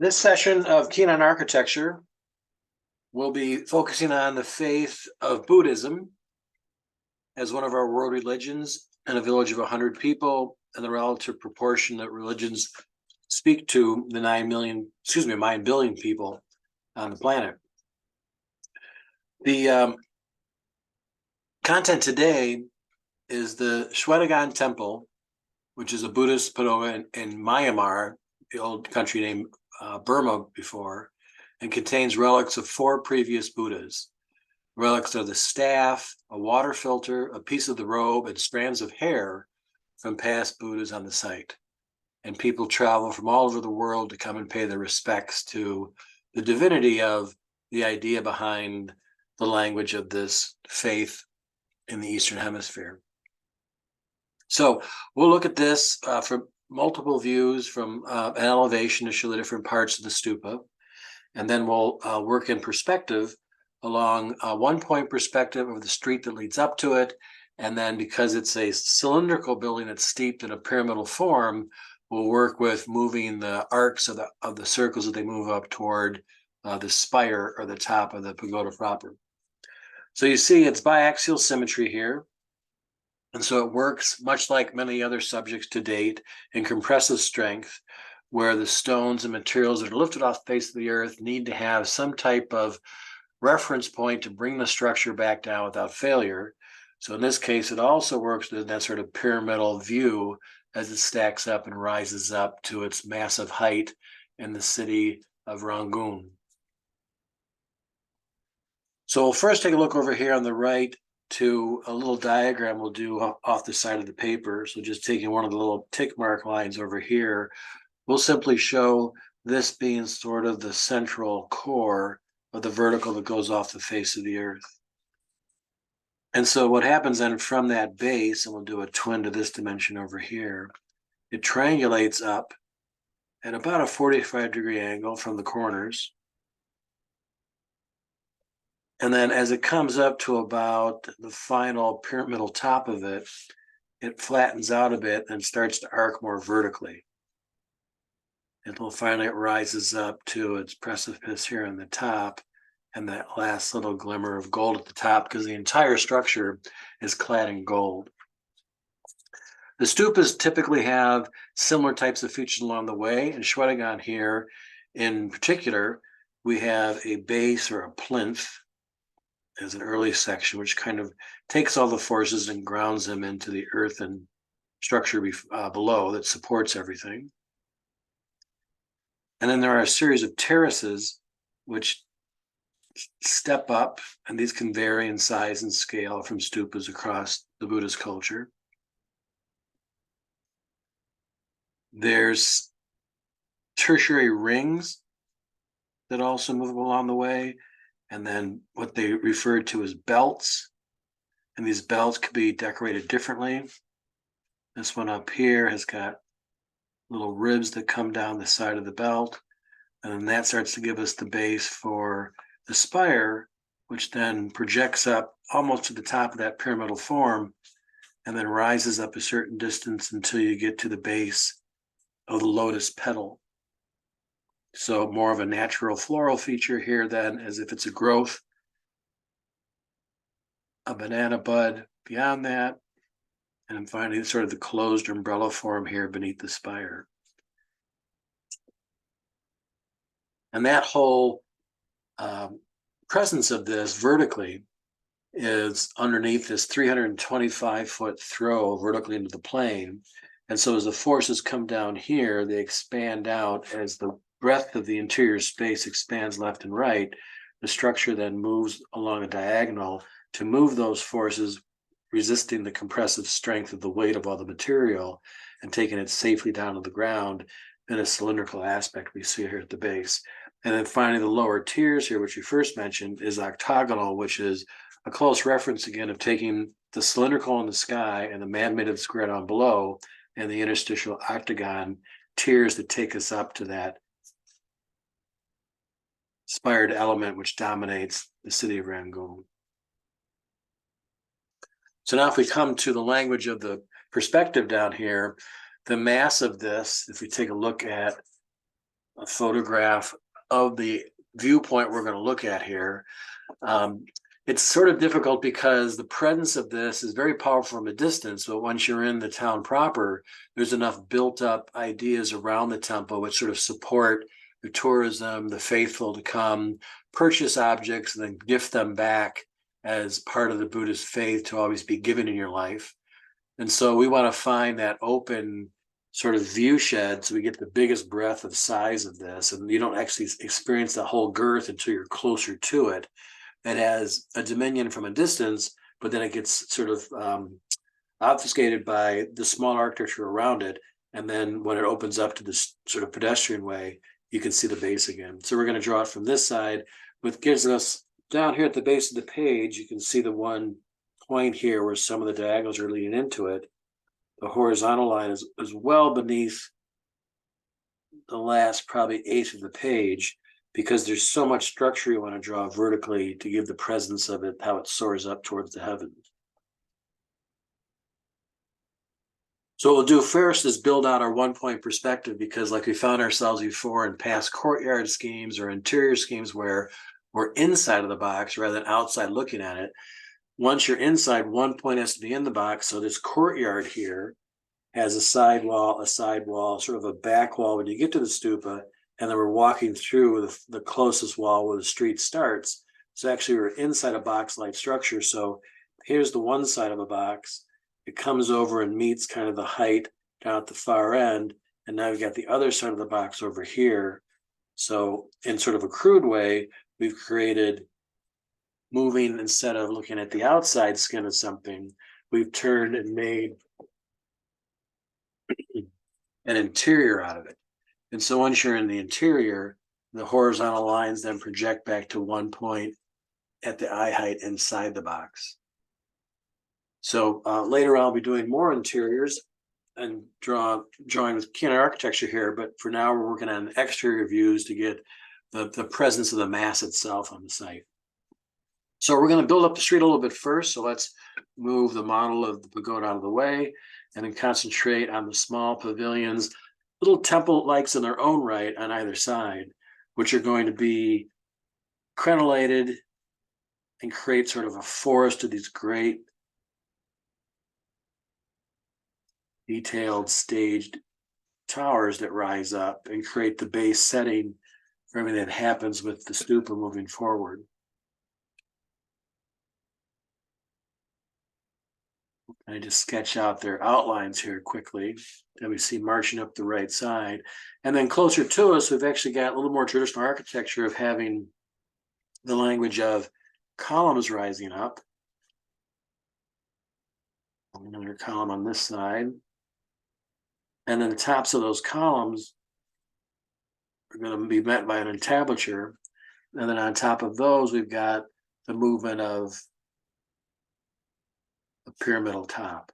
This session of Keen on Architecture will be focusing on the faith of Buddhism as one of our world religions in a village of 100 people and the relative proportion that religions speak to the 9 billion people on the planet. The content today is the Shwedagon Temple, which is a Buddhist pagoda in Myanmar, the old country named Burma before, and contains relics of 4 previous Buddhas. Relics are the staff, a water filter, a piece of the robe, and strands of hair from past Buddhas on the site. And people travel from all over the world to come and pay their respects to the divinity of the idea behind the language of this faith in the Eastern Hemisphere. So we'll look at this from multiple views, from an elevation to show the different parts of the stupa. And then we'll work in perspective along a 1-point perspective of the street that leads up to it. And then because it's a cylindrical building that's steeped in a pyramidal form, we'll work with moving the arcs of the circles that they move up toward the spire or the top of the pagoda proper. So you see it's biaxial symmetry here. And so it works much like many other subjects to date in compressive strength, where the stones and materials that are lifted off the face of the earth need to have some type of reference point to bring the structure back down without failure. So in this case, it also works in that sort of pyramidal view as it stacks up and rises up to its massive height in the city of Rangoon. So we'll first take a look over here on the right to a little diagram we'll do off the side of the paper. So just taking one of the little tick mark lines over here, we'll simply show this being sort of the central core of the vertical that goes off the face of the earth. And so what happens then from that base, and we'll do a twin to this dimension over here, it triangulates up at about a 45-degree angle from the corners. And then as it comes up to about the final pyramidal top of it, it flattens out a bit and starts to arc more vertically. Until finally it rises up to its precipice here on the top, and that last little glimmer of gold at the top, because the entire structure is clad in gold. The stupas typically have similar types of features along the way. In Shwedagon here, in particular, we have a base or a plinth as an early section, which kind of takes all the forces and grounds them into the earthen structure below that supports everything. And then there are a series of terraces which step up, and these can vary in size and scale from stupas across the Buddhist culture. There's tertiary rings that also move along the way, and then what they refer to as belts. And these belts could be decorated differently. This one up here has got little ribs that come down the side of the belt. And then that starts to give us the base for the spire, which then projects up almost to the top of that pyramidal form and then rises up a certain distance until you get to the base of the lotus petal. So more of a natural floral feature here then, as if it's a growth, a banana bud beyond that, and I'm finding sort of the closed umbrella form here beneath the spire. And that whole presence of this vertically is underneath this 325-foot throw vertically into the plane. And so as the forces come down here, they expand out as the breadth of the interior space expands left and right. The structure then moves along a diagonal to move those forces, resisting the compressive strength of the weight of all the material and taking it safely down to the ground in a cylindrical aspect we see here at the base. And then finally, the lower tiers here, which you first mentioned, is octagonal, which is a close reference again of taking the cylindrical in the sky and the man-made of the square down below, and the interstitial octagon tiers that take us up to that spired element which dominates the city of Rangoon. So now if we come to the language of the perspective down here, the mass of this, if we take a look at a photograph of the viewpoint we're going to look at here. It's sort of difficult because the presence of this is very powerful from a distance, but once you're in the town proper, there's enough built up ideas around the temple which sort of support the tourism, the faithful to come, purchase objects, and then gift them back as part of the Buddhist faith to always be given in your life. And so we want to find that open sort of view shed so we get the biggest breadth of size of this, and you don't actually experience the whole girth until you're closer to it. It has a dominion from a distance, but then it gets sort of obfuscated by the small architecture around it. And then when it opens up to this sort of pedestrian way, you can see the base again. So we're going to draw it from this side, which gives us down here at the base of the page, you can see the one point here where some of the diagonals are leading into it. The horizontal line is well beneath the last probably eighth of the page, because there's so much structure you want to draw vertically to give the presence of it, how it soars up towards the heavens. So what we'll do first is build out our 1-point perspective, because like we found ourselves before in past courtyard schemes or interior schemes where we're inside of the box rather than outside looking at it. Once you're inside, 1 point has to be in the box. So this courtyard here has a side wall, sort of a back wall when you get to the stupa, and then we're walking through the closest wall where the street starts. So actually we're inside a box-like structure. So here's the one side of a box. It comes over and meets kind of the height down at the far end. And now we've got the other side of the box over here. So in sort of a crude way, we've created, moving instead of looking at the outside skin of something, we've turned and made an interior out of it. And so once you're in the interior, the horizontal lines then project back to 1 point at the eye height inside the box. So later I'll be doing more interiors and drawing with keen architecture here, but for now we're working on exterior views to get the presence of the mass itself on the site. So we're going to build up the street a little bit first. So let's move the model of the pagoda out of the way and then concentrate on the small pavilions, little temple-likes in their own right on either side, which are going to be crenellated and create sort of a forest of these great detailed staged towers that rise up and create the base setting for everything that happens with the stupa moving forward. I just sketch out their outlines here quickly that we see marching up the right side. And then closer to us, we've actually got a little more traditional architecture of having the language of columns rising up. Another column on this side. And then the tops of those columns are going to be met by an entablature. And then on top of those, we've got the movement of a pyramidal top.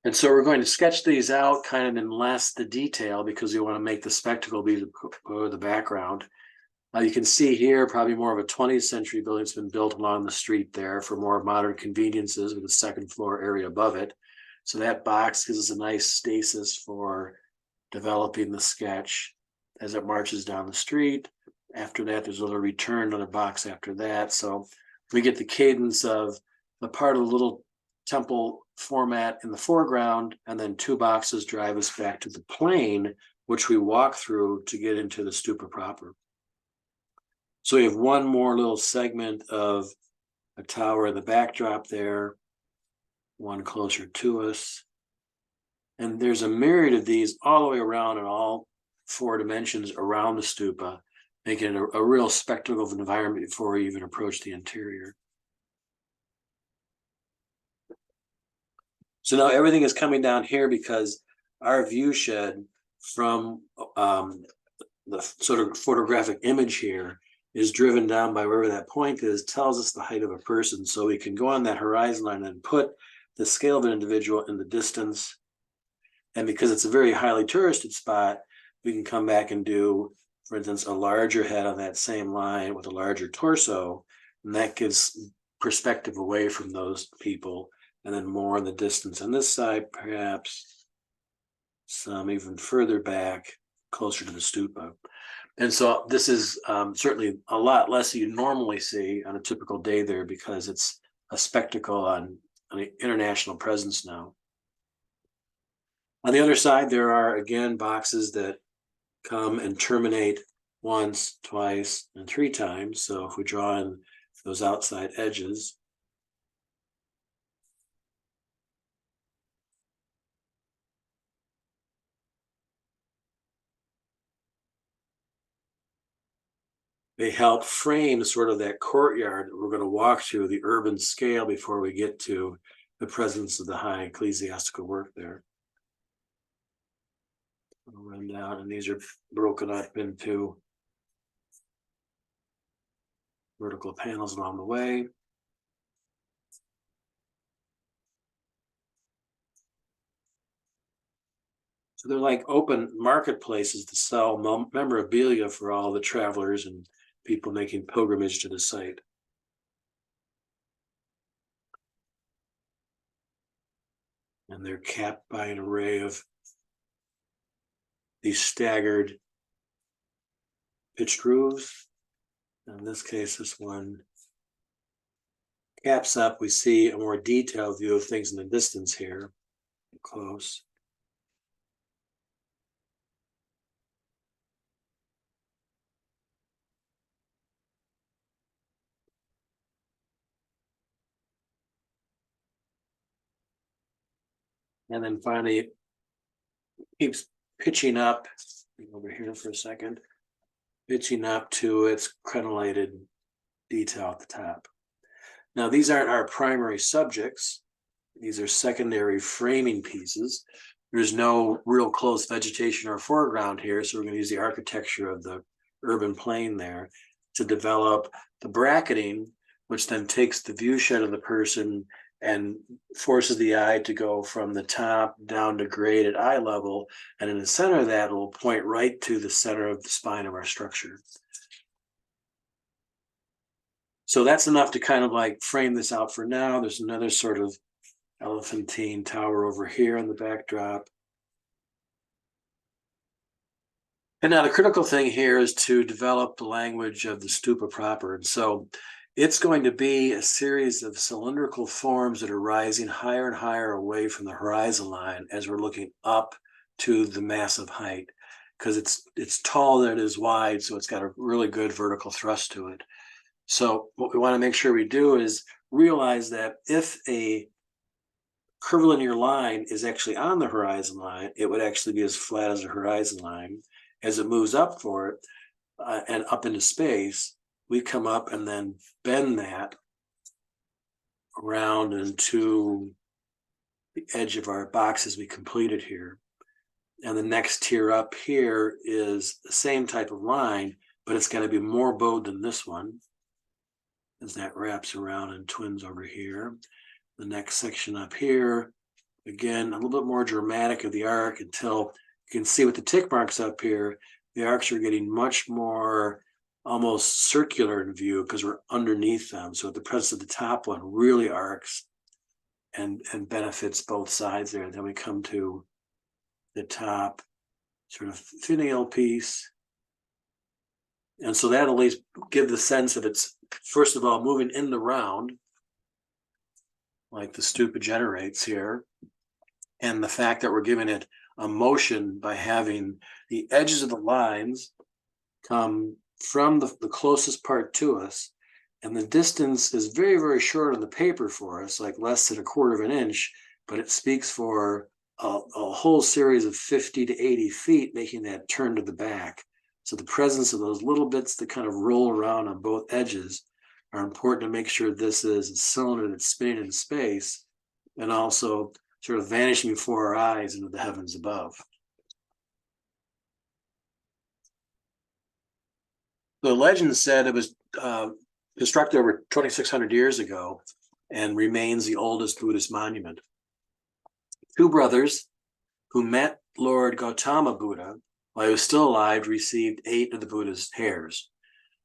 And so we're going to sketch these out kind of in less the detail because we want to make the spectacle be the background. You can see here probably more of a 20th century building that's been built along the street there for more modern conveniences with a second floor area above it. So that box gives us a nice stasis for developing the sketch as it marches down the street. After that, there's a little return, another box after that. So we get the cadence of the part of the little temple format in the foreground, and then 2 boxes drive us back to the plain, which we walk through to get into the stupa proper. So we have one more little segment of a tower in the backdrop there, one closer to us. And there's a myriad of these all the way around in all 4 dimensions around the stupa, making it a real spectacle of an environment before we even approach the interior. So now everything is coming down here because our view shed from the sort of photographic image here is driven down by wherever that point is, tells us the height of a person. So we can go on that horizon line and put the scale of an individual in the distance. And because it's a very highly touristed spot, we can come back and do, for instance, a larger head on that same line with a larger torso. And that gives perspective away from those people, and then more in the distance. On this side, perhaps some even further back, closer to the stupa. And so this is certainly a lot less than you normally see on a typical day there, because it's a spectacle on an international presence now. On the other side, there are, again, boxes that come and terminate once, twice, and 3 times. So if we draw in those outside edges, they help frame sort of that courtyard that we're going to walk through, the urban scale, before we get to the presence of the high ecclesiastical work there. I'll run down, and these are broken up into vertical panels along the way. So they're like open marketplaces to sell memorabilia for all the travelers and people making pilgrimage to the site. And they're capped by an array of these staggered pitched roofs. In this case, this one caps up. We see a more detailed view of things in the distance here, close. And then finally, it keeps pitching up over here for a second, pitching up to its crenellated detail at the top. Now, these aren't our primary subjects. These are secondary framing pieces. There's no real close vegetation or foreground here, so we're going to use the architecture of the urban plain there to develop the bracketing, which then takes the view shed of the person and forces the eye to go from the top down to grade at eye level. And in the center of that, it will point right to the center of the spine of our structure. So that's enough to kind of like frame this out for now. There's another sort of elephantine tower over here in the backdrop. And now the critical thing here is to develop the language of the stupa proper. And so it's going to be a series of cylindrical forms that are rising higher and higher away from the horizon line as we're looking up to the massive height, because it's taller than it is wide, so it's got a really good vertical thrust to it. So what we want to make sure we do is realize that if a curvilinear line is actually on the horizon line, it would actually be as flat as the horizon line. As it moves up for it and up into space, we come up and then bend that around into the edge of our box as we complete it here. And the next tier up here is the same type of line, but it's going to be more bowed than this one, as that wraps around and twins over here. The next section up here, again, a little bit more dramatic of the arc until you can see with the tick marks up here, the arcs are getting much more almost circular in view because we're underneath them. So the presence of the top one really arcs and benefits both sides there. And then we come to the top sort of finial piece. And so that'll at least give the sense that it's, first of all, moving in the round, like the stupa generates here. And the fact that we're giving it a motion by having the edges of the lines come from the closest part to us. And the distance is very, very short on the paper for us, like less than 1/4 of an inch, but it speaks for a whole series of 50 to 80 feet, making that turn to the back. So the presence of those little bits that kind of roll around on both edges are important to make sure this is a cylinder that's spinning in space and also sort of vanishing before our eyes into the heavens above. The legend said it was constructed over 2,600 years ago and remains the oldest Buddhist monument. 2 brothers who met Lord Gautama Buddha while he was still alive received 8 of the Buddha's hairs.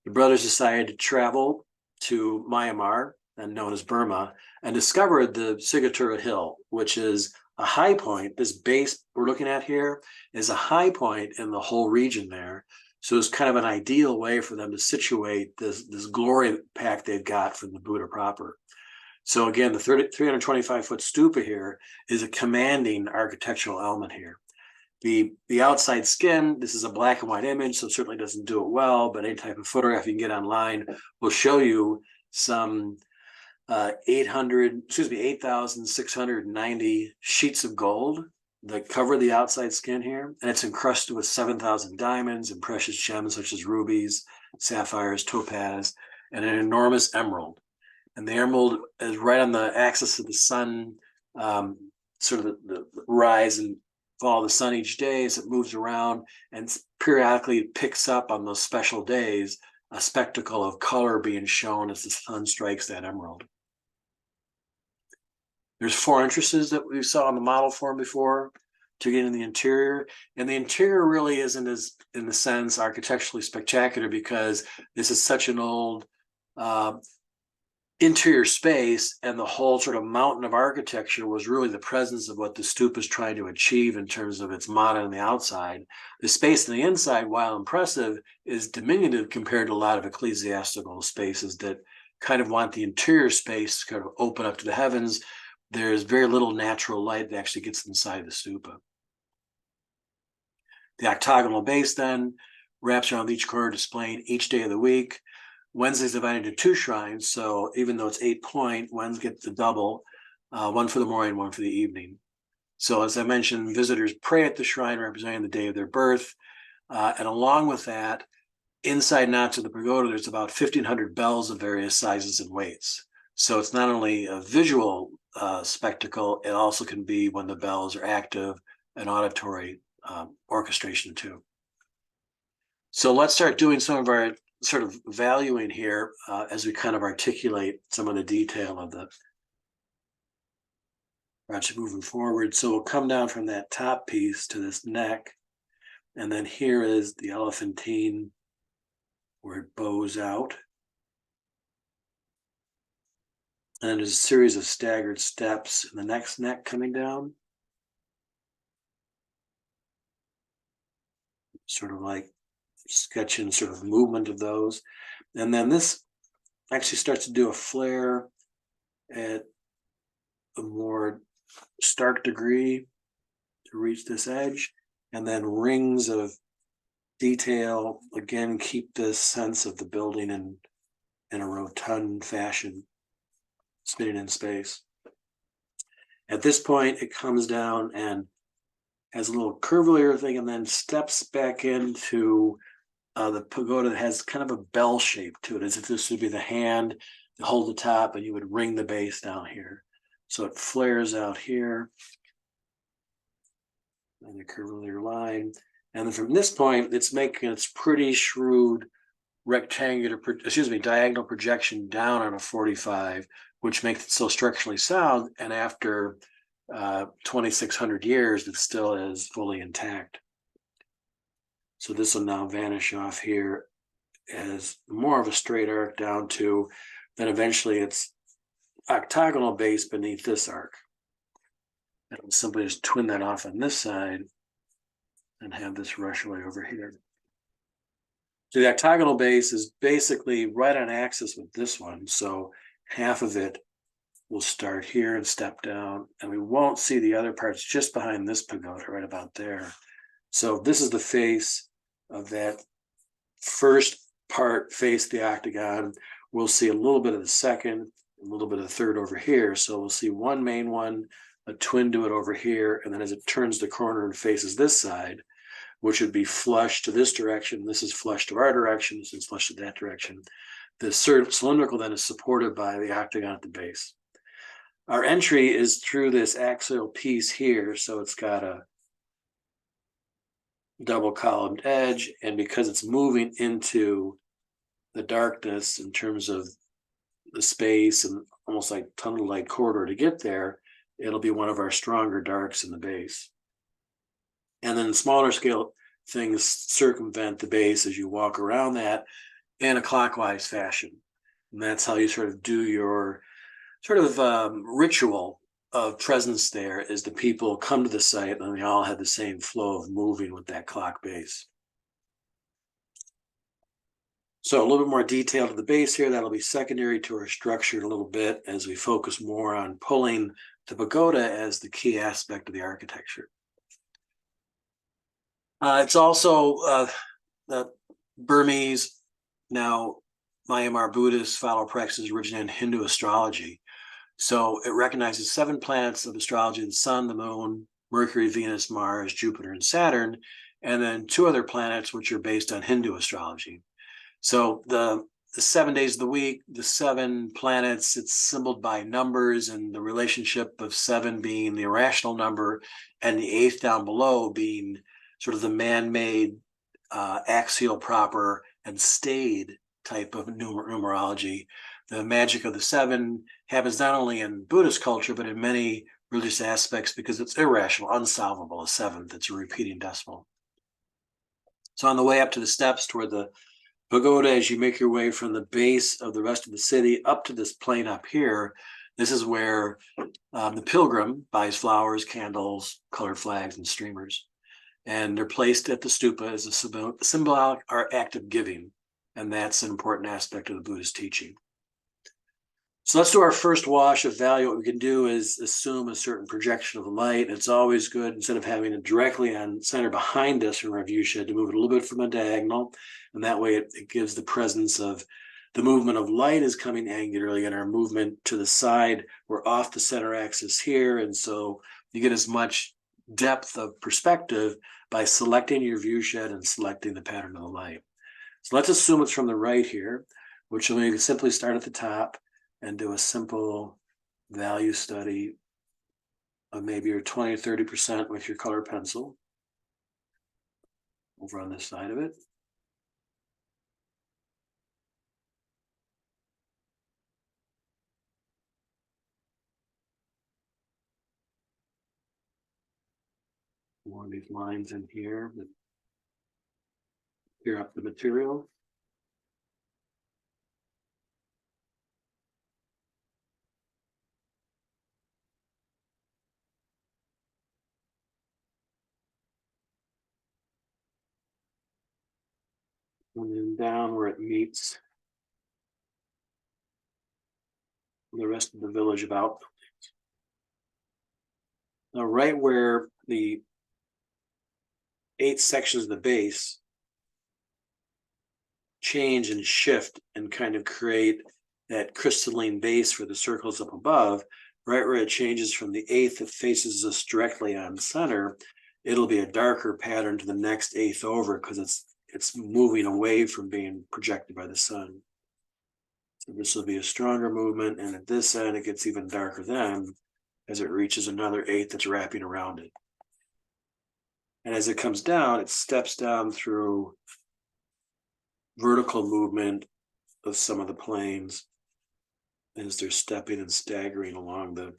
The brothers decided to travel to Myanmar, then known as Burma, and discovered the Sigatura Hill, which is a high point. This base we're looking at here is a high point in the whole region there. So it's kind of an ideal way for them to situate this glory pack they've got from the Buddha proper. So again, the 325-foot stupa here is a commanding architectural element here. The outside skin, this is a black and white image, so it certainly doesn't do it well, but any type of photograph you can get online will show you some 8,690 sheets of gold that cover the outside skin here, and it's encrusted with 7,000 diamonds and precious gems such as rubies, sapphires, topaz, and an enormous emerald. And the emerald is right on the axis of the sun, sort of the rise and fall of the sun each day as it moves around, and periodically picks up on those special days a spectacle of color being shown as the sun strikes that emerald. There's 4 entrances that we saw on the model form before to get in the interior. And the interior really isn't as, in the sense, architecturally spectacular because this is such an old interior space, and the whole sort of mountain of architecture was really the presence of what the stupa is trying to achieve in terms of its modern on the outside. The space on the inside, while impressive, is diminutive compared to a lot of ecclesiastical spaces that kind of want the interior space to kind of open up to the heavens. There's very little natural light that actually gets inside the stupa. The octagonal base then wraps around each corner, displaying each day of the week. Wednesday's divided into 2 shrines, so even though it's 8-point, Wednesday gets the double, one for the morning, one for the evening. So as I mentioned, visitors pray at the shrine representing the day of their birth, and along with that, inside and out to the pagoda, there's about 1,500 bells of various sizes and weights. So it's not only a visual spectacle, it also can be, when the bells are active, an auditory orchestration too. So let's start doing some of our sort of valuing here as we kind of articulate some of the detail of the project moving forward. So we'll come down from that top piece to this neck, and then here is the elephantine where it bows out. And then there's a series of staggered steps in the next neck coming down. Sort of like sketching sort of movement of those. And then this actually starts to do a flare at a more stark degree to reach this edge. And then rings of detail, again, keep this sense of the building in a rotund fashion, spinning in space. At this point, it comes down and has a little curvilinear thing, and then steps back into the pagoda that has kind of a bell shape to it, as if this would be the hand to hold the top, and you would ring the base down here. So it flares out here, and a curvilinear line. And then from this point, it's making its pretty shrewd diagonal projection down on a 45, which makes it so structurally sound. And after 2,600 years, it still is fully intact. So this will now vanish off here as more of a straight arc down to, then eventually it's octagonal base beneath this arc. And we'll simply just twin that off on this side and have this rush away over here. So the octagonal base is basically right on axis with this one. So half of it will start here and step down, and we won't see the other parts just behind this pagoda right about there. So this is the face of that first part, face the octagon. We'll see a little bit of the second, a little bit of the third over here. So we'll see one main one, a twin to it over here, and then as it turns the corner and faces this side, which would be flush to this direction, this is flush to our direction, this is flush to that direction. The cylindrical then is supported by the octagon at the base. Our entry is through this axial piece here, so it's got a double columned edge, and because it's moving into the darkness in terms of the space and almost like tunnel-like corridor to get there, it'll be one of our stronger darks in the base. And then smaller scale things circumvent the base as you walk around that in a clockwise fashion. And that's how you sort of do your sort of ritual of presence there is the people come to the site and they all have the same flow of moving with that clock base. So a little bit more detail to the base here. That'll be secondary to our structure in a little bit as we focus more on pulling the pagoda as the key aspect of the architecture. It's also the Burmese, now Myanmar Buddhists, follow practices originated in Hindu astrology. So it recognizes 7 planets of astrology: the sun, the moon, Mercury, Venus, Mars, Jupiter, and Saturn, and then 2 other planets which are based on Hindu astrology. So the 7 days of the week, the 7 planets, it's symboled by numbers, and the relationship of 7 being the irrational number and the 8th down below being sort of the man-made, axial proper and stayed type of numerology. The magic of the 7 happens not only in Buddhist culture, but in many religious aspects because it's irrational, unsolvable, a 7th. It's a repeating decimal. So on the way up to the steps toward the pagoda, as you make your way from the base of the rest of the city up to this plain up here, this is where the pilgrim buys flowers, candles, colored flags, and streamers. And they're placed at the stupa as a symbolic or act of giving. And that's an important aspect of the Buddhist teaching. So let's do our first wash of value. What we can do is assume a certain projection of light. It's always good, instead of having it directly on center behind us from our view shed, to move it a little bit from a diagonal. And that way it gives the presence of the movement of light is coming angularly, and our movement to the side, we're off the center axis here. And so you get as much depth of perspective by selecting your view shed and selecting the pattern of the light. So let's assume it's from the right here, which we can simply start at the top and do a simple value study of maybe your 20 or 30% with your color pencil over on this side of it. One of these lines in here that clear up the material. And then down where it meets the rest of the village about. Now, right where the 8 sections of the base change and shift and kind of create that crystalline base for the circles up above, right where it changes from the 8th that faces us directly on center, it'll be a darker pattern to the next 8th over, because it's moving away from being projected by the sun. So this will be a stronger movement, and at this end it gets even darker then as it reaches another 8th that's wrapping around it. And as it comes down, it steps down through vertical movement of some of the planes as they're stepping and staggering along the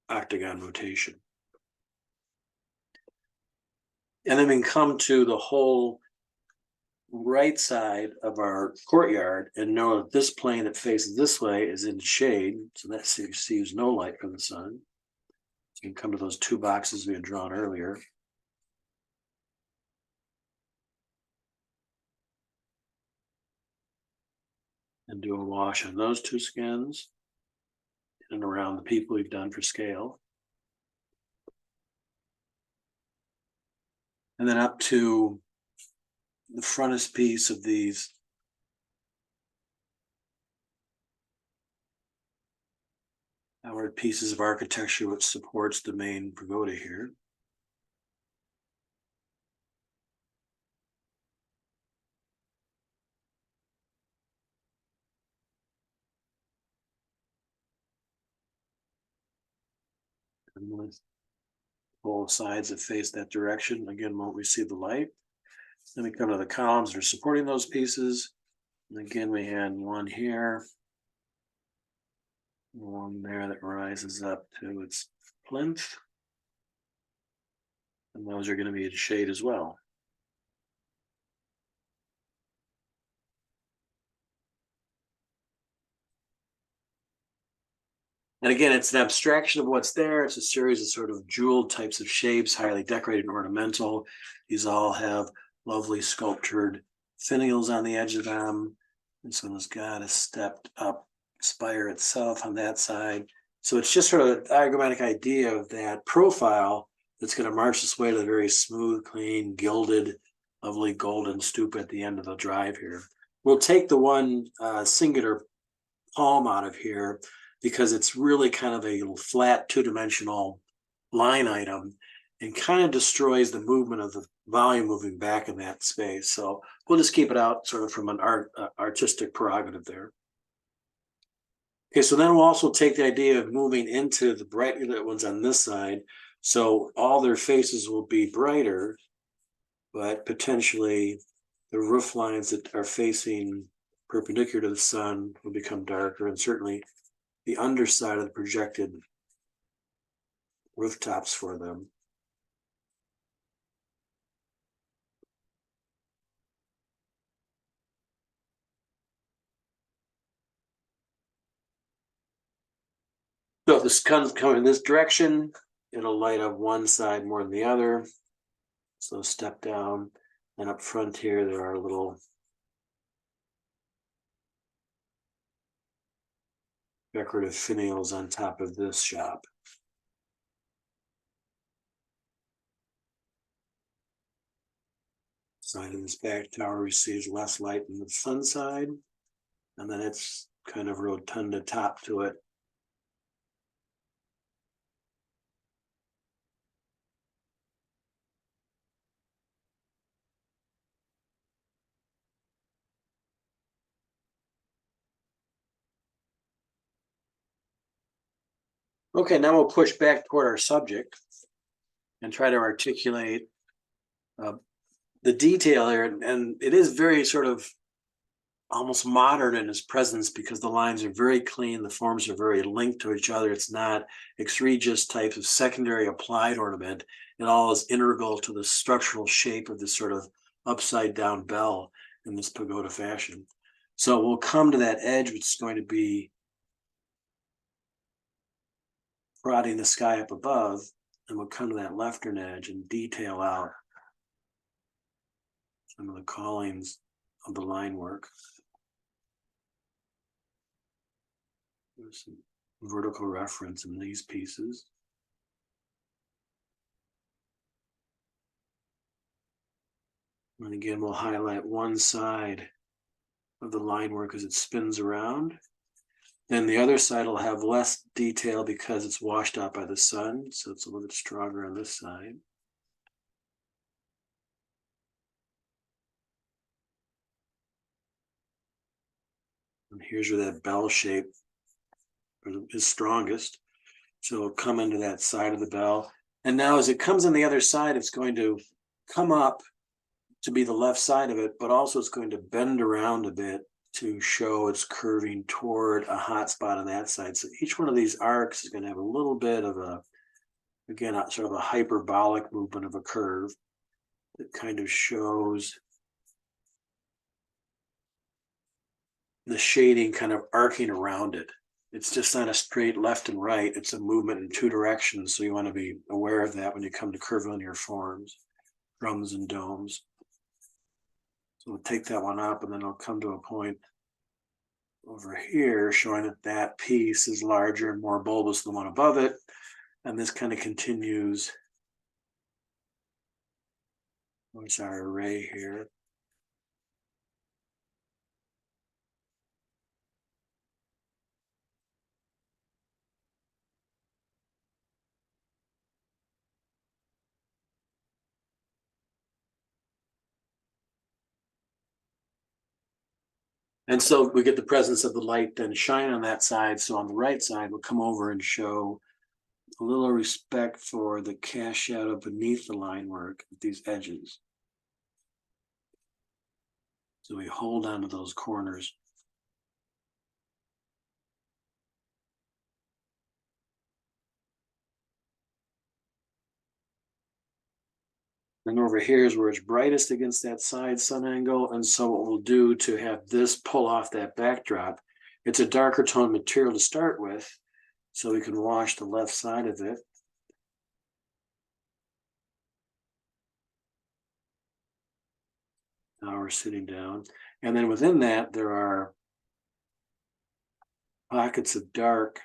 octagon rotation. And then we can come to the whole right side of our courtyard and know that this plane that faces this way is in shade, so that receives no light from the sun. So you can come to those 2 boxes we had drawn earlier. And do a wash on those 2 skins and around the people we've done for scale. And then up to the frontispiece of these outward pieces of architecture which supports the main pagoda here. And with both sides that face that direction, again, won't receive the light. Then we come to the columns that are supporting those pieces. And again, we had one here, one there that rises up to its plinth. And those are going to be in shade as well. And again, it's an abstraction of what's there. It's a series of sort of jeweled types of shapes, highly decorated and ornamental. These all have lovely sculptured finials on the edge of them. This one has got a stepped up spire itself on that side. So it's just sort of a diagrammatic idea of that profile that's going to march its way to the very smooth, clean, gilded, lovely golden stupa at the end of the drive here. We'll take the one singular palm out of here because it's really kind of a flat two-dimensional line item and kind of destroys the movement of the volume moving back in that space. So we'll just keep it out sort of from an artistic prerogative there. Okay, so then we'll also take the idea of moving into the brightly lit ones on this side. So all their faces will be brighter, but potentially the roof lines that are facing perpendicular to the sun will become darker, and certainly the underside of the projected rooftops for them. So if the sun's coming in this direction, it'll light up one side more than the other. So step down, and up front here, there are little decorative finials on top of this shop. Side of this back tower receives less light than the sun side, and then it's kind of rotunda top to it. Okay, now we'll push back toward our subject and try to articulate the detail here. And it is very sort of almost modern in its presence because the lines are very clean, the forms are very linked to each other. It's not egregious types of secondary applied ornament. It all is integral to the structural shape of this sort of upside down bell in this pagoda fashion. So we'll come to that edge, which is going to be prodding the sky up above, and we'll come to that leftern edge and detail out some of the callings of the line work. There's some vertical reference in these pieces. And again, we'll highlight one side of the line work as it spins around. Then the other side will have less detail because it's washed out by the sun, so it's a little bit stronger on this side. And here's where that bell shape is strongest. So it'll come into that side of the bell. And now as it comes on the other side, it's going to come up to be the left side of it, but also it's going to bend around a bit to show it's curving toward a hot spot on that side. So each one of these arcs is going to have a little bit of a, again, sort of a hyperbolic movement of a curve that kind of shows the shading kind of arcing around it. It's just not a straight left and right. It's a movement in two directions. So you want to be aware of that when you come to curvilinear forms, drums and domes. So we'll take that one up, and then I'll come to a point over here showing that that piece is larger and more bulbous than the one above it. And this kind of continues. What's our array here? And so we get the presence of the light then shine on that side. So on the right side, we'll come over and show a little respect for the cast shadow beneath the line work at these edges. So we hold on to those corners. And over here is where it's brightest against that side sun angle. And so what we'll do to have this pull off that backdrop, it's a darker tone material to start with. So we can wash the left side of it. Now we're sitting down. And then within that, there are pockets of dark,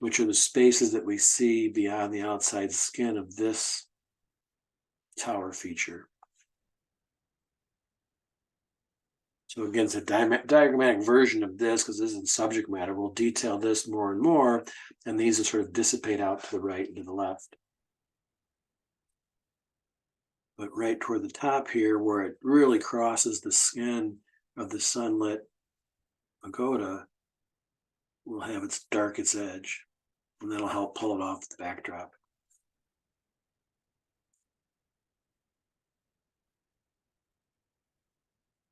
which are the spaces that we see beyond the outside skin of this tower feature. So again, it's a diagrammatic version of this because this is subject matter. We'll detail this more and more, and these will sort of dissipate out to the right and to the left. But right toward the top here, where it really crosses the skin of the sunlit pagoda, will have its darkest edge, and that'll help pull it off the backdrop.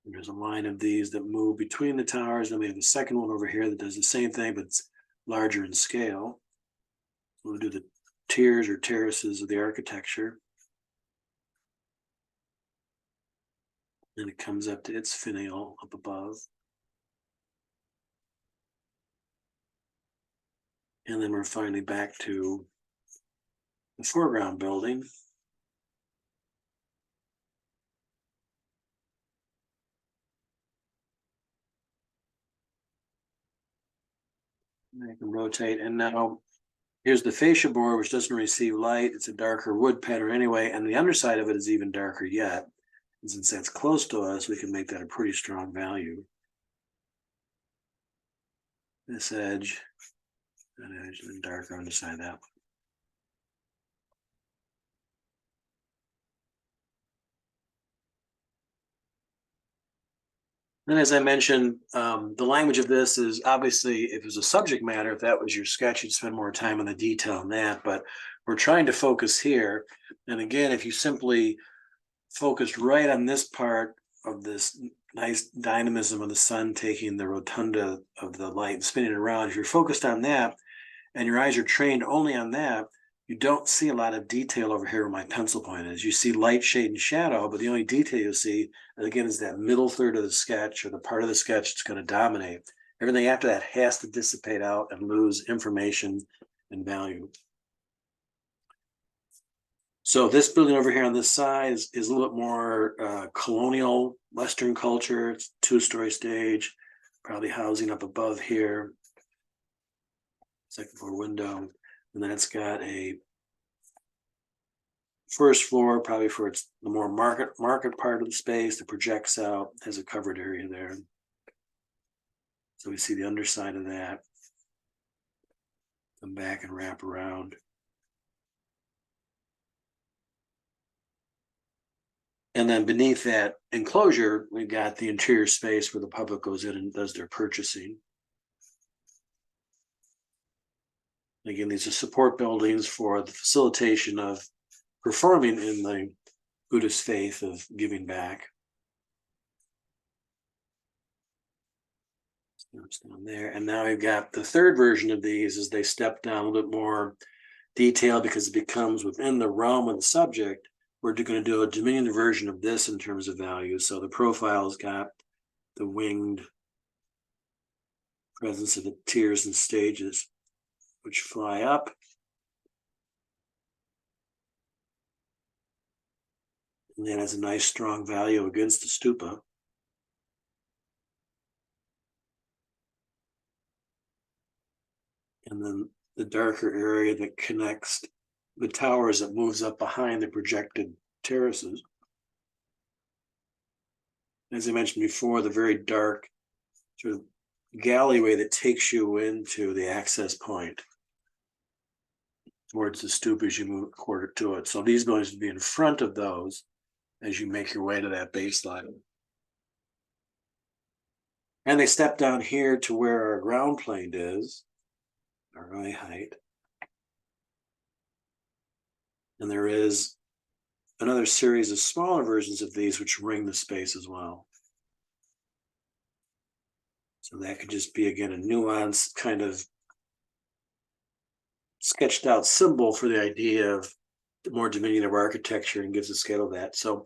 And there's a line of these that move between the towers. Then we have a second one over here that does the same thing, but it's larger in scale. We'll do the tiers or terraces of the architecture. And it comes up to its finial up above. And then we're finally back to the foreground building. I can rotate, and now here's the fascia board, which doesn't receive light. It's a darker wood pattern anyway, and the underside of it is even darker yet. And since that's close to us, we can make that a pretty strong value. This edge, that edge, and then darker underside that one. And as I mentioned, the language of this is obviously, if it was a subject matter, if that was your sketch, you'd spend more time on the detail on that. But we're trying to focus here. And again, if you simply focused right on this part of this nice dynamism of the sun taking the rotunda of the light and spinning it around, if you're focused on that and your eyes are trained only on that, you don't see a lot of detail over here where my pencil point is. You see light, shade, and shadow, but the only detail you'll see, again, is that middle third of the sketch, or the part of the sketch that's going to dominate. Everything after that has to dissipate out and lose information and value. So this building over here on this side is a little bit more colonial Western culture. It's a two-story stage, probably housing up above here. Second floor window. And then it's got a first floor, probably for its the more market part of the space that projects out, has a covered area there. So we see the underside of that. Come back and wrap around. And then beneath that enclosure, we've got the interior space where the public goes in and does their purchasing. Again, these are support buildings for the facilitation of performing in the Buddhist faith of giving back. Down there. And now we've got the third version of these as they step down a little bit more detail because it becomes within the realm of the subject. We're going to do a diminutive version of this in terms of value. So the profile's got the winged presence of the tiers and stages, which fly up. And that has a nice strong value against the stupa. And then the darker area that connects the towers that moves up behind the projected terraces. As I mentioned before, the very dark sort of galleyway that takes you into the access point towards the stupa as you move a quarter to it. So these buildings would be in front of those as you make your way to that baseline. And they step down here to where our ground plane is, our eye height. And there is another series of smaller versions of these which ring the space as well. So that could just be, again, a nuanced kind of sketched out symbol for the idea of the more diminutive architecture and gives a scale of that. So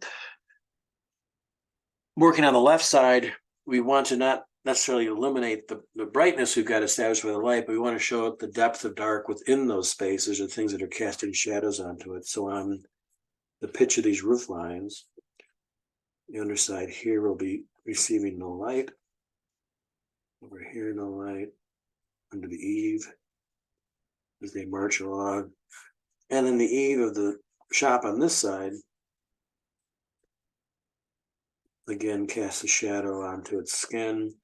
working on the left side, we want to not necessarily eliminate the brightness we've got established by the light, but we want to show the depth of dark within those spaces or things that are casting shadows onto it. So on the pitch of these roof lines, the underside here will be receiving no light. Over here, no light. Under the eave, as they march along. And then the eave of the shop on this side, again, casts a shadow onto its skin.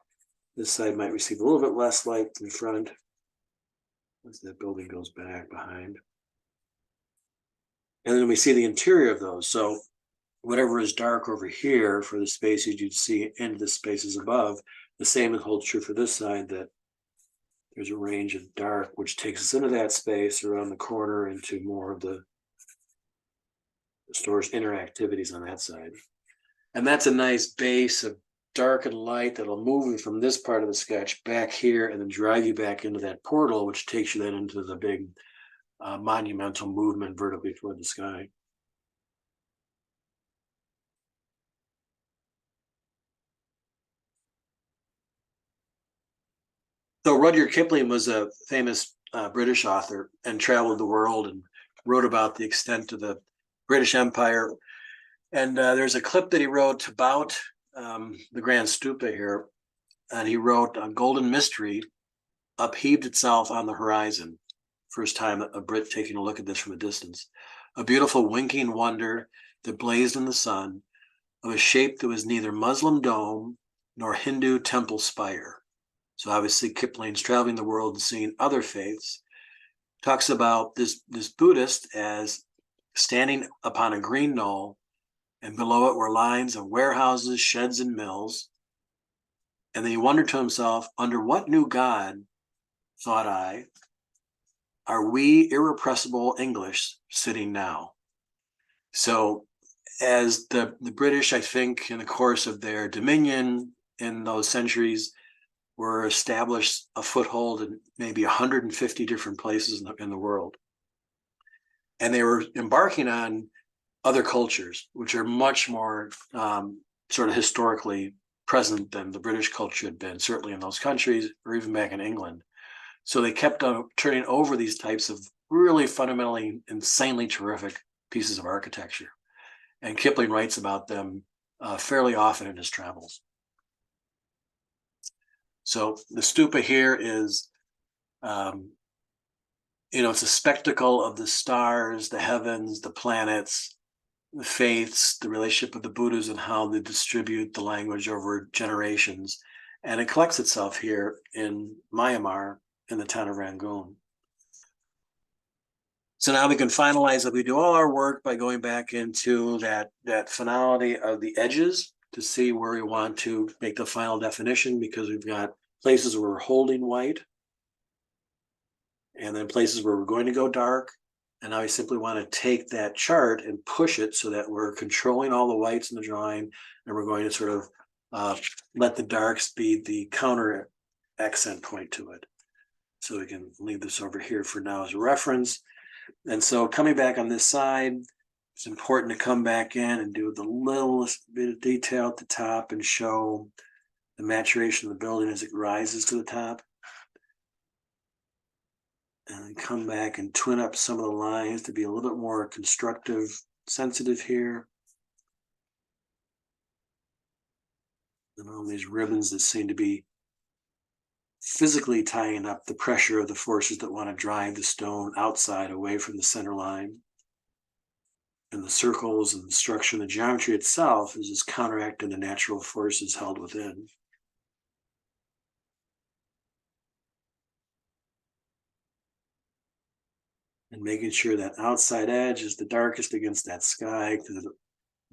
This side might receive a little bit less light in front as that building goes back behind. And then we see the interior of those. So whatever is dark over here for the spaces you'd see into the spaces above, the same holds true for this side, that there's a range of dark which takes us into that space around the corner into more of the store's interactivities on that side. And that's a nice base of dark and light that'll move you from this part of the sketch back here and then drive you back into that portal, which takes you then into the big monumental movement vertically toward the sky. So Rudyard Kipling was a famous British author and traveled the world and wrote about the extent of the British Empire. And there's a clip that he wrote about the Grand Stupa here. And he wrote, "A golden mystery upheaved itself on the horizon." First time a Brit taking a look at this from a distance. A beautiful winking wonder that blazed in the sun, of a shape that was neither Muslim dome nor Hindu temple spire. So obviously Kipling's traveling the world and seeing other faiths. Talks about this Buddhist as standing upon a green knoll, and below it were lines of warehouses, sheds, and mills. And then he wondered to himself, under what new god, thought I, are we irrepressible English sitting now? So as the British, I think, in the course of their dominion in those centuries, were established a foothold in maybe 150 different places in the world. And they were embarking on other cultures, which are much more sort of historically present than the British culture had been, certainly in those countries, or even back in England. So they kept on turning over these types of really fundamentally, insanely terrific pieces of architecture. And Kipling writes about them fairly often in his travels. So the stupa here is, it's a spectacle of the stars, the heavens, the planets, the faiths, the relationship of the Buddhas and how they distribute the language over generations. And it collects itself here in Myanmar in the town of Rangoon. So now we can finalize that we do all our work by going back into that finality of the edges to see where we want to make the final definition, because we've got places where we're holding white and then places where we're going to go dark. And now we simply want to take that chart and push it so that we're controlling all the whites in the drawing, and we're going to sort of let the darks be the counter accent point to it. So we can leave this over here for now as a reference. And so coming back on this side, it's important to come back in and do the littlest bit of detail at the top and show the maturation of the building as it rises to the top. And then come back and twin up some of the lines to be a little bit more constructive, sensitive here. And all these ribbons that seem to be physically tying up the pressure of the forces that want to drive the stone outside away from the center line. And the circles and the structure and the geometry itself is just counteracting the natural forces held within. And making sure that outside edge is the darkest against that sky, because it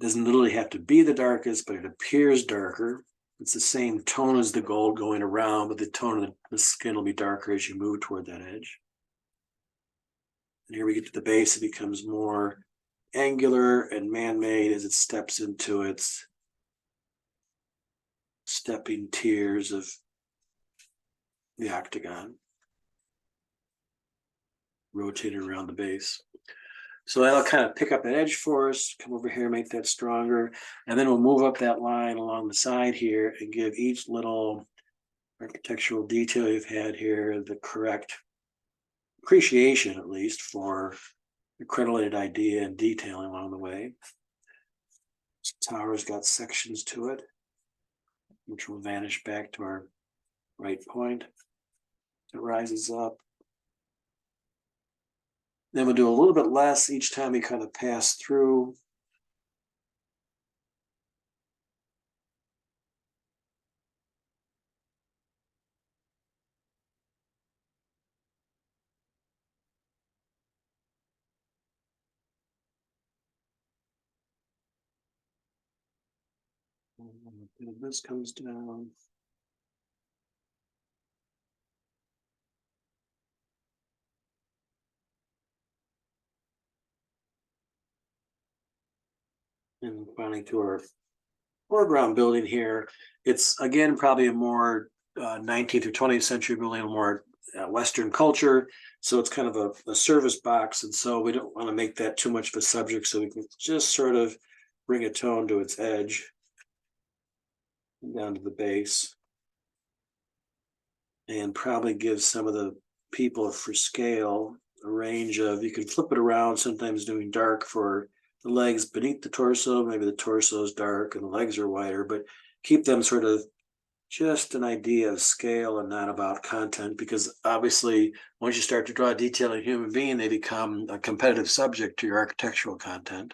doesn't literally have to be the darkest, but it appears darker. It's the same tone as the gold going around, but the tone of the skin will be darker as you move toward that edge. And here we get to the base, it becomes more angular and man-made as it steps into its stepping tiers of the octagon, rotating around the base. So that'll kind of pick up an edge for us, come over here, make that stronger. And then we'll move up that line along the side here and give each little architectural detail you've had here, the correct appreciation, at least, for the crenellated idea and detailing along the way. This tower's got sections to it, which will vanish back to our right point. It rises up. Then we'll do a little bit less each time we kind of pass through. And this comes down. And finally to our foreground building here. It's again probably a more 19th or 20th century building, a more Western culture. So it's kind of a service box. And so we don't want to make that too much of a subject. So we can just sort of bring a tone to its edge down to the base. And probably give some of the people for scale a range of, you can flip it around, sometimes doing dark for the legs beneath the torso. Maybe the torso is dark and the legs are wider, but keep them sort of just an idea of scale and not about content, because obviously once you start to draw detail in a human being, they become a competitive subject to your architectural content.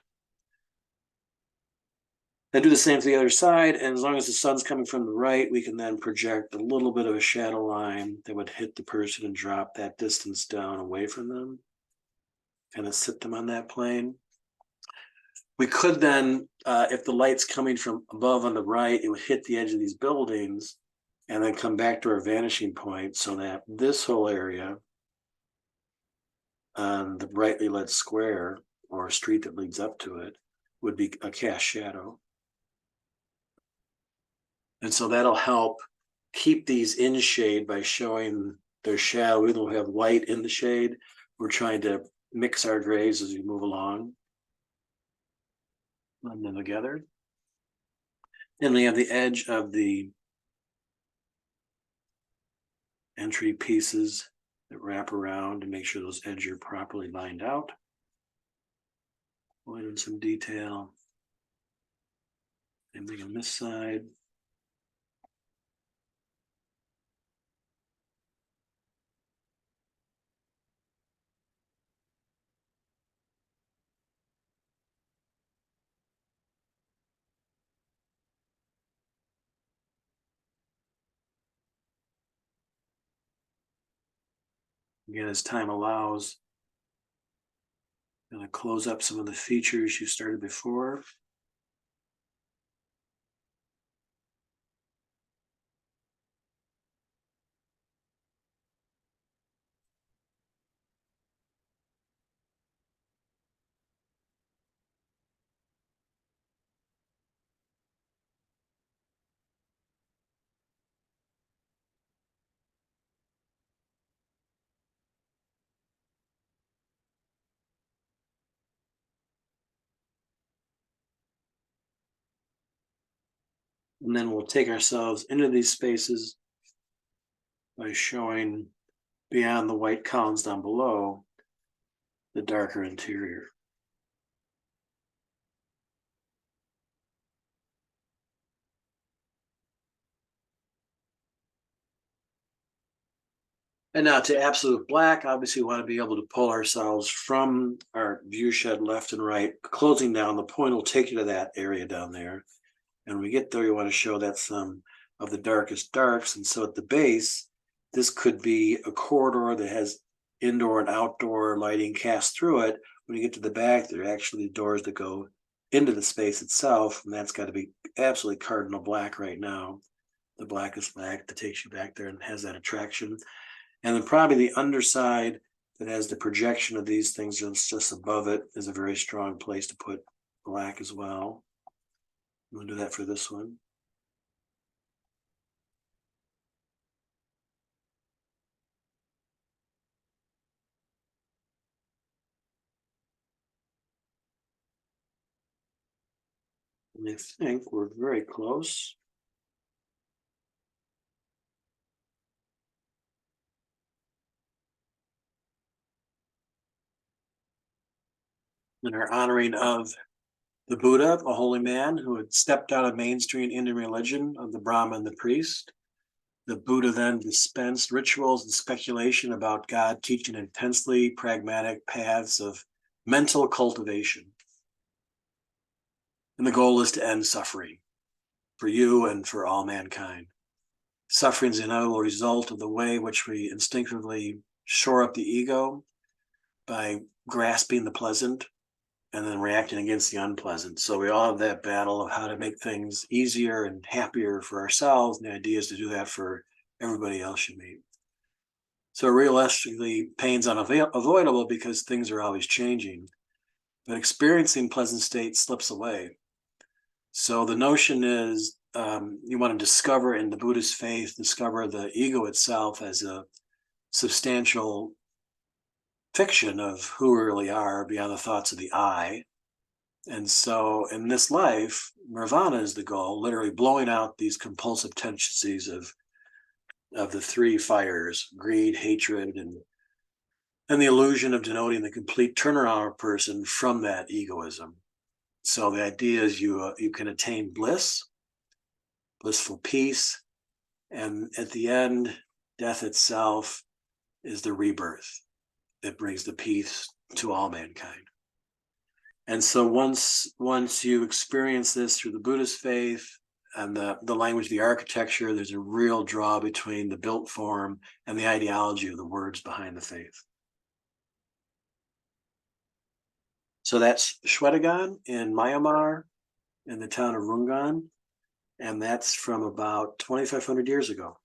Then do the same to the other side, and as long as the sun's coming from the right, we can then project a little bit of a shadow line that would hit the person and drop that distance down away from them, kind of sit them on that plane. We could then, if the light's coming from above on the right, it would hit the edge of these buildings and then come back to our vanishing point, so that this whole area on the brightly lit square or street that leads up to it would be a cast shadow. And so that'll help keep these in shade by showing their shadow. Even though we have light in the shade, we're trying to mix our grays as we move along. Blend them together. And we have the edge of the entry pieces that wrap around to make sure those edges are properly lined out. Put in some detail. And on this side. Again, as time allows, I'm going to close up some of the features you started before. And then we'll take ourselves into these spaces by showing beyond the white columns down below the darker interior. And now to absolute black, obviously we want to be able to pull ourselves from our view shed left and right, closing down. The point will take you to that area down there. And when we get there, you want to show that some of the darkest darks. And so at the base, this could be a corridor that has indoor and outdoor lighting cast through it. When you get to the back, there are actually doors that go into the space itself, and that's got to be absolutely cardinal black right now. The blackest black that takes you back there and has that attraction. And then probably the underside that has the projection of these things just above it is a very strong place to put black as well. We'll do that for this one. And I think we're very close. in our honoring of the Buddha, a holy man who had stepped out of mainstream Indian religion of the Brahmin and the priest. The Buddha then dispensed rituals and speculation about God, teaching intensely pragmatic paths of mental cultivation. And the goal is to end suffering for you and for all mankind. Suffering is an inevitable result of the way in which we instinctively shore up the ego by grasping the pleasant and then reacting against the unpleasant. So we all have that battle of how to make things easier and happier for ourselves. And the idea is to do that for everybody else you meet. So realistically, pain's unavoidable because things are always changing, but experiencing pleasant states slips away. So the notion is you want to discover in the Buddhist faith, discover the ego itself as a substantial fiction of who we really are beyond the thoughts of the I. And so in this life, nirvana is the goal, literally blowing out these compulsive tendencies of the three fires, greed, hatred, and the illusion of denoting the complete turnaround of a person from that egoism. So the idea is you can attain bliss, blissful peace, and at the end, death itself is the rebirth that brings the peace to all mankind. And so once you experience this through the Buddhist faith and the language, the architecture, there's a real draw between the built form and the ideology of the words behind the faith. So that's Shwedagon in Myanmar, in the town of Rungan, and that's from about 2,500 years ago.